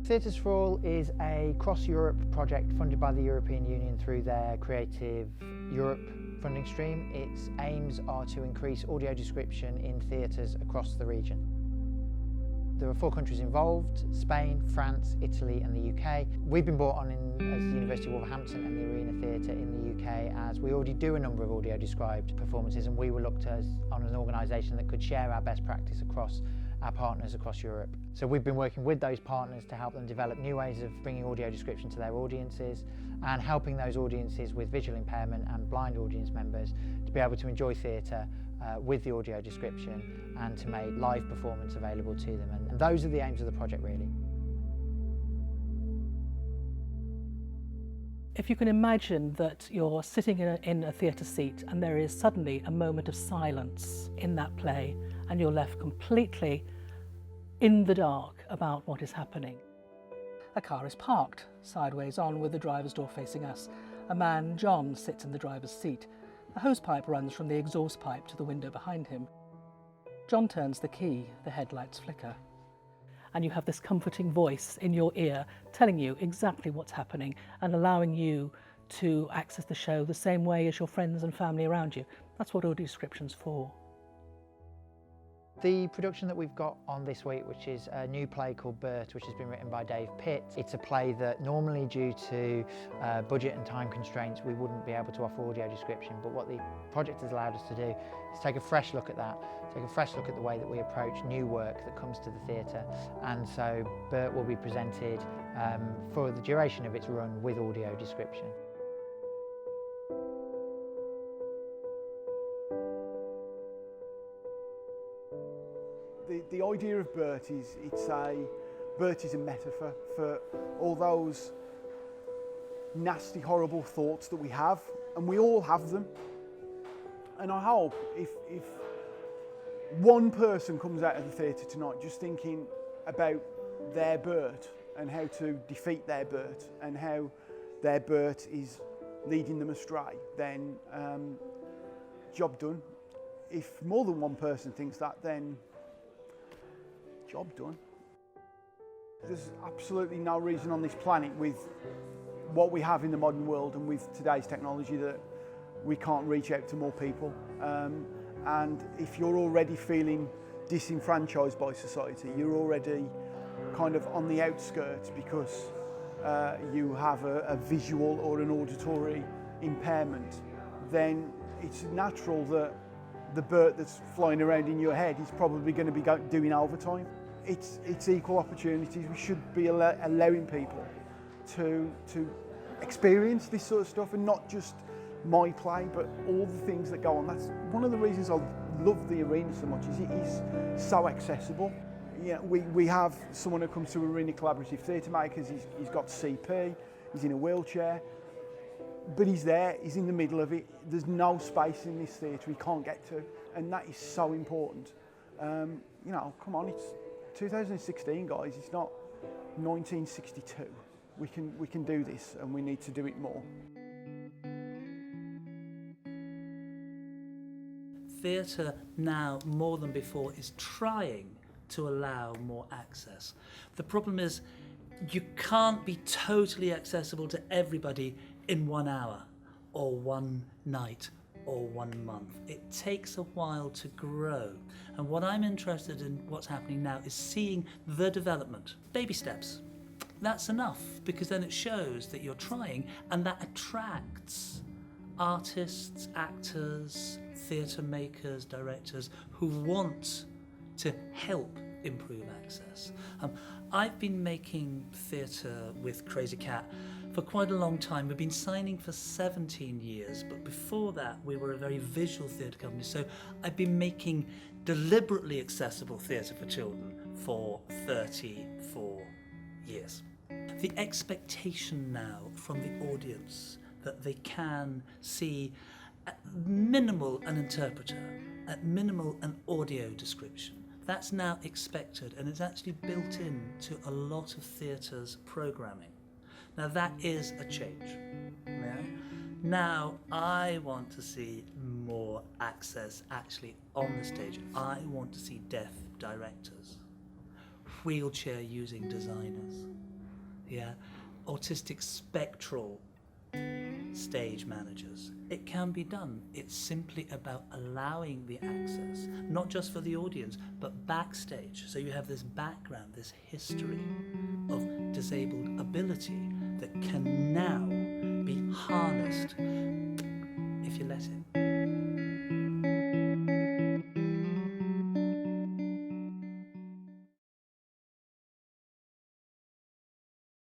Theatres for All is a cross-Europe project funded by the European Union through their Creative Europe funding stream. Its aims are to increase audio description in theatres across the region. There are 4 countries involved: Spain, France, Italy and the UK. We've been brought on as the University of Wolverhampton and the Arena Theatre in the UK, as we already do a number of audio described performances, and we were looked at on as an organisation that could share our best practice across our partners across Europe. So we've been working with those partners to help them develop new ways of bringing audio description to their audiences and helping those audiences with visual impairment and blind audience members to be able to enjoy theatre with the audio description and to make live performance available to them. And those are the aims of the project, really. If you can imagine that you're sitting in a theatre seat and there is suddenly a moment of silence in that play and you're left completely in the dark about what is happening. A car is parked sideways on with the driver's door facing us. A man, John, sits in the driver's seat. A hosepipe runs from the exhaust pipe to the window behind him. John turns the key, the headlights flicker. And you have this comforting voice in your ear telling you exactly what's happening and allowing you to access the show the same way as your friends and family around you. That's what audio description's for. The production that we've got on this week, which is a new play called Bert, which has been written by Dave Pitt. It's a play that normally, due to budget and time constraints, we wouldn't be able to offer audio description, but what the project has allowed us to do is take a fresh look at that, take a fresh look at the way that we approach new work that comes to the theatre. And so Bert will be presented for the duration of its run with audio description. The idea of Bert is Bert is a metaphor for all those nasty, horrible thoughts that we have, and we all have them. And I hope if one person comes out of the theatre tonight just thinking about their Bert and how to defeat their Bert and how their Bert is leading them astray, then job done. If more than one person thinks that, then job done. There's absolutely no reason on this planet with what we have in the modern world and with today's technology that we can't reach out to more people. And if you're already feeling disenfranchised by society, you're already kind of on the outskirts because you have a visual or an auditory impairment, then it's natural that the Bert that's flying around in your head is probably going to be doing overtime. It's equal opportunities. We should be allowing people to experience this sort of stuff, and not just my play, but all the things that go on. That's one of the reasons I love the Arena so much, is it is so accessible. Yeah, we have someone who comes to Arena Collaborative Theatre Makers, he's got CP, he's in a wheelchair, but he's there, he's in the middle of it. There's no space in this theatre he can't get to, and that is so important. You know, come on, it's 2016, guys, it's not 1962. We can do this, and we need to do it more. Theatre now, more than before, is trying to allow more access. The problem is you can't be totally accessible to everybody in 1 hour or 1 night or 1 month. It takes a while to grow. And what I'm interested in, what's happening now, is seeing the development. Baby steps. That's enough, because then it shows that you're trying, and that attracts artists, actors, theatre makers, directors who want to help improve access. I've been making theatre with Crazy Cat for quite a long time. We've been signing for 17 years, but before that we were a very visual theatre company, so I've been making deliberately accessible theatre for children for 34 years. The expectation now from the audience that they can see at minimal an interpreter, at minimal an audio description, that's now expected, and it's actually built into a lot of theatre's programming. Now that is a change. Yeah? Now I want to see more access actually on the stage. I want to see deaf directors, wheelchair using designers, yeah, autistic spectral stage managers. It can be done. It's simply about allowing the access, not just for the audience, but backstage. So you have this background, this history of disabled ability that can now be harnessed